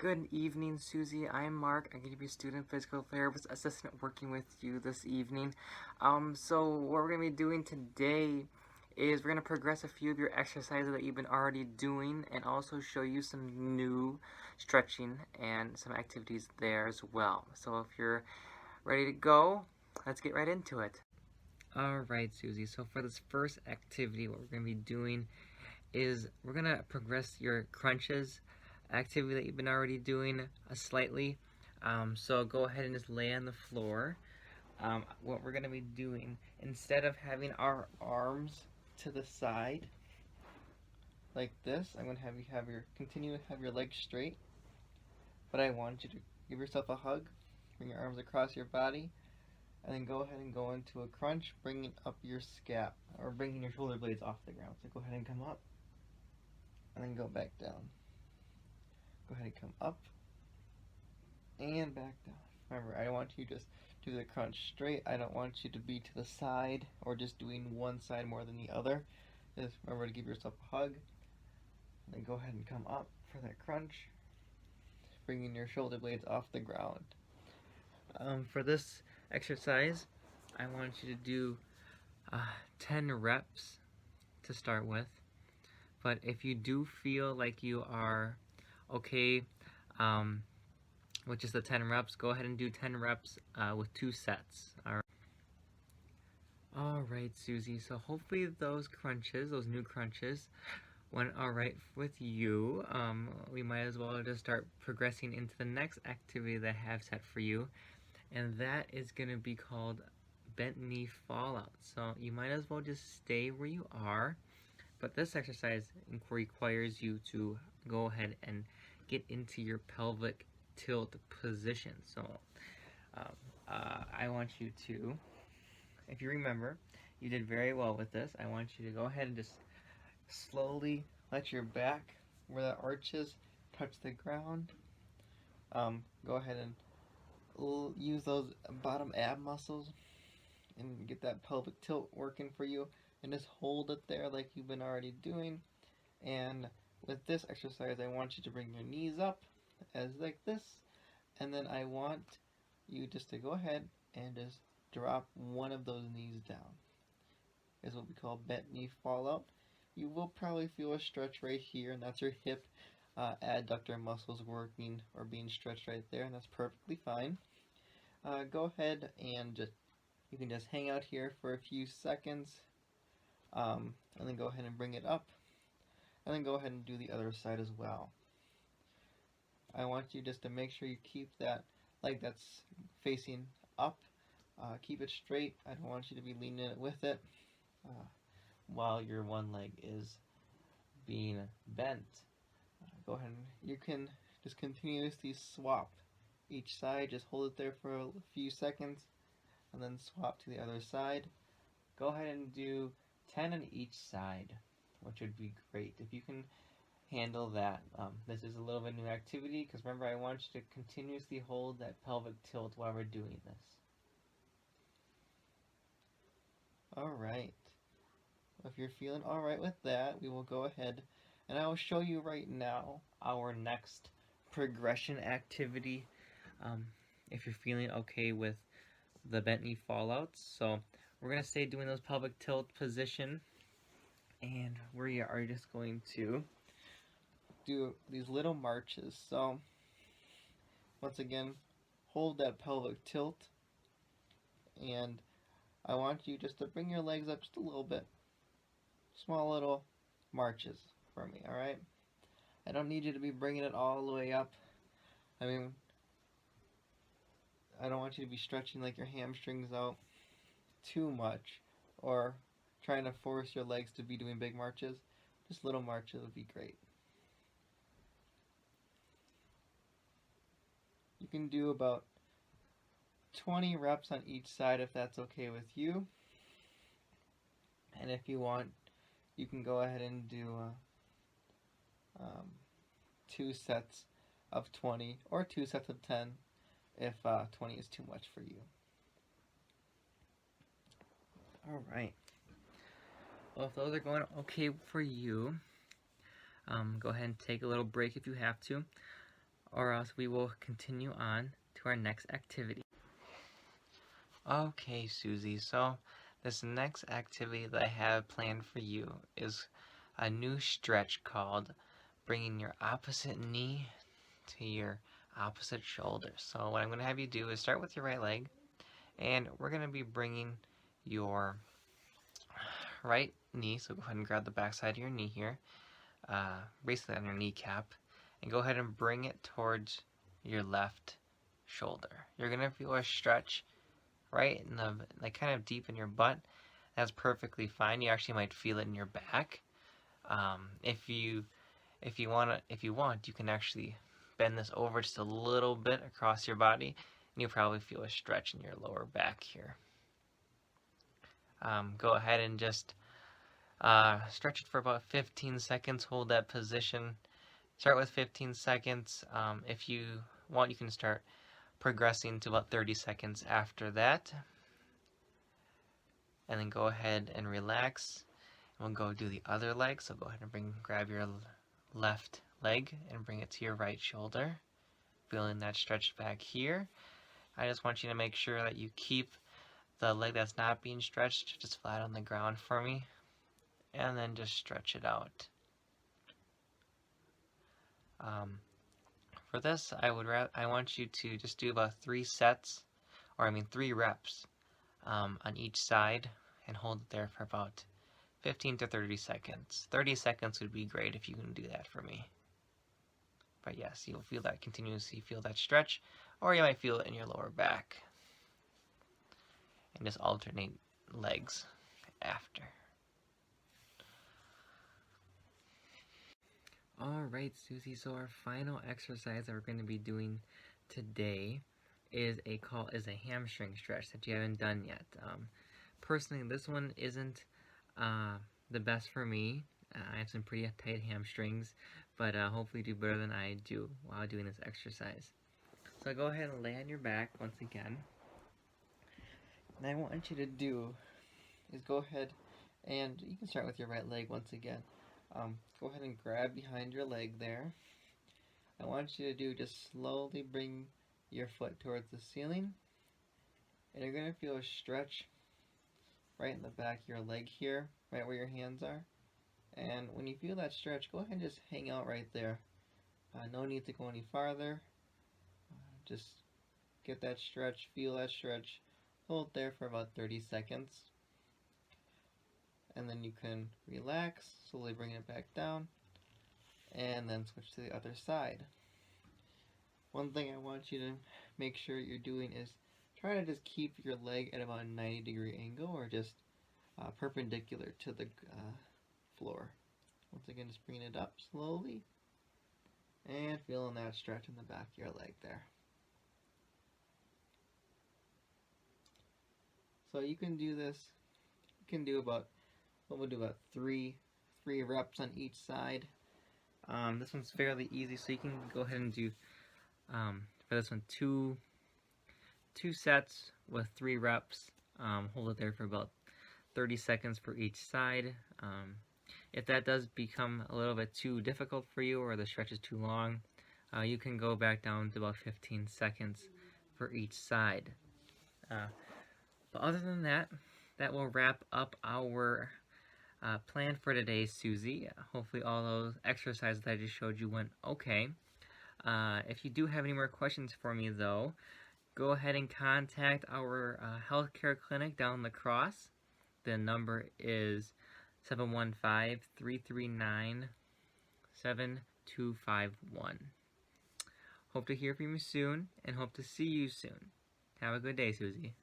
Good evening, Susie. I'm Mark. I'm going to be a student physical therapist assistant working with you this evening. So what we're going to be doing today is we're going to progress a few of your exercises that you've been already doing and also show you some new stretching and some activities there as well. So if you're ready to go, let's get right into it. Alright, Susie. So for this first activity, what we're going to be doing is we're going to progress your crunches activity that you've been already doing slightly. So go ahead and just lay on the floor. What we're going to be doing, instead of having our arms to the side like this, I'm going to have you continue to have your legs straight, but I want you to give yourself a hug, bring your arms across your body, and then go ahead and go into a crunch, bringing up your scap, or bringing your shoulder blades off the ground. So go ahead and come up, and then go back down. Go ahead and come up and back down. Remember, I want you to just do the crunch straight. I don't want you to be to the side or just doing one side more than the other. Just remember to give yourself a hug. And then go ahead and come up for that crunch, bringing your shoulder blades off the ground. For this exercise, I want you to do 10 reps to start with. But if you do feel like you are okay with just the 10 reps, go ahead and do 10 reps with 2 sets. Alright, Susie, so hopefully those new crunches, went alright with you. We might as well just start progressing into the next activity that I have set for you, and that is going to be called bent knee fallout. So you might as well just stay where you are, but this exercise requires you to go ahead and get into your pelvic tilt position. So I want you to, if you remember, you did very well with this. I want you to go ahead and just slowly let your back, where that arch is, touch the ground. Go ahead and use those bottom ab muscles and get that pelvic tilt working for you, and just hold it there like you've been already doing. And with this exercise, I want you to bring your knees up as like this, and then I want you just to go ahead and just drop one of those knees down. Is what we call bent knee fallout. You will probably feel a stretch right here, and that's your hip adductor muscles working or being stretched right there, and that's perfectly fine. Go ahead and you can just hang out here for a few seconds, and then go ahead and bring it up, and then go ahead and do the other side as well. I want you just to make sure you keep that leg that's facing up, keep it straight. I don't want you to be leaning it with it while your one leg is being bent. Go ahead and you can just continuously swap each side. Just hold it there for a few seconds and then swap to the other side. Go ahead and do 10 on each side, which would be great if you can handle that. This is a little bit new activity, because remember, I want you to continuously hold that pelvic tilt while we're doing this. Alright, if you're feeling alright with that, we will go ahead and I will show you right now our next progression activity, if you're feeling okay with the bent knee fallouts. So we're going to stay doing those pelvic tilt position, and we are just going to do these little marches. So once again, hold that pelvic tilt, and I want you just to bring your legs up just a little bit. Small little marches for me, alright? I don't need you to be bringing it all the way up. I mean, I don't want you to be stretching like your hamstrings out too much, or trying to force your legs to be doing big marches. Just little marches would be great. You can do about 20 reps on each side if that's okay with you. And if you want, you can go ahead and do 2 sets of 20 or 2 sets of 10 if 20 is too much for you. Alright. Well, if those are going okay for you, go ahead and take a little break if you have to. or else we will continue on to our next activity. Okay, Susie, so this next activity that I have planned for you is a new stretch called bringing your opposite knee to your opposite shoulder. So what I'm going to have you do is start with your right leg, and we're going to be bringing your right knee, so go ahead and grab the back side of your knee here, basically on your kneecap, and go ahead and bring it towards your left shoulder. You're going to feel a stretch right in the, like, kind of deep in your butt. That's perfectly fine. You actually might feel it in your back. If you want, you can actually bend this over just a little bit across your body, and you'll probably feel a stretch in your lower back here. Go ahead and just stretch it for about 15 seconds. Hold that position. Start with 15 seconds. If you want, you can start progressing to about 30 seconds after that. And then go ahead and relax. And we'll go do the other leg. So go ahead and grab your left leg and bring it to your right shoulder. Feeling that stretch back here. I just want you to make sure that you keep the leg that's not being stretched just flat on the ground for me. And then just stretch it out. For this, I want you to just do about 3 reps on each side, and hold it there for about 15 to 30 seconds. 30 seconds would be great if you can do that for me. But yes, you'll feel that continuously, feel that stretch, or you might feel it in your lower back. And just alternate legs after. Alright, Susie, so our final exercise that we're going to be doing today is a hamstring stretch that you haven't done yet. Personally, this one isn't the best for me. I have some pretty tight hamstrings, but hopefully do better than I do while doing this exercise. So go ahead and lay on your back once again. And I want you to do is go ahead and you can start with your right leg once again. Go ahead and grab behind your leg there. I want you to just slowly bring your foot towards the ceiling, and you're going to feel a stretch right in the back of your leg here, right where your hands are. And when you feel that stretch, go ahead and just hang out right there. No need to go any farther. Just get that stretch, feel that stretch, hold there for about 30 seconds. And then you can relax, slowly bring it back down, and then switch to the other side. One thing I want you to make sure you're doing is try to just keep your leg at about a 90-degree angle, or just perpendicular to the floor. Once again, just bringing it up slowly, and feeling that stretch in the back of your leg there. So you can do this, you can do about, we'll do about three reps on each side. This one's fairly easy, so you can go ahead and do, for this one, two sets with 3 reps. Hold it there for about 30 seconds for each side. If that does become a little bit too difficult for you, or the stretch is too long, you can go back down to about 15 seconds for each side. But other than that, that will wrap up our plan for today, Susie. Hopefully all those exercises that I just showed you went okay. If you do have any more questions for me, though, go ahead and contact our healthcare clinic down La Crosse. The number is 715-339-7251. Hope to hear from you soon, and hope to see you soon. Have a good day, Susie.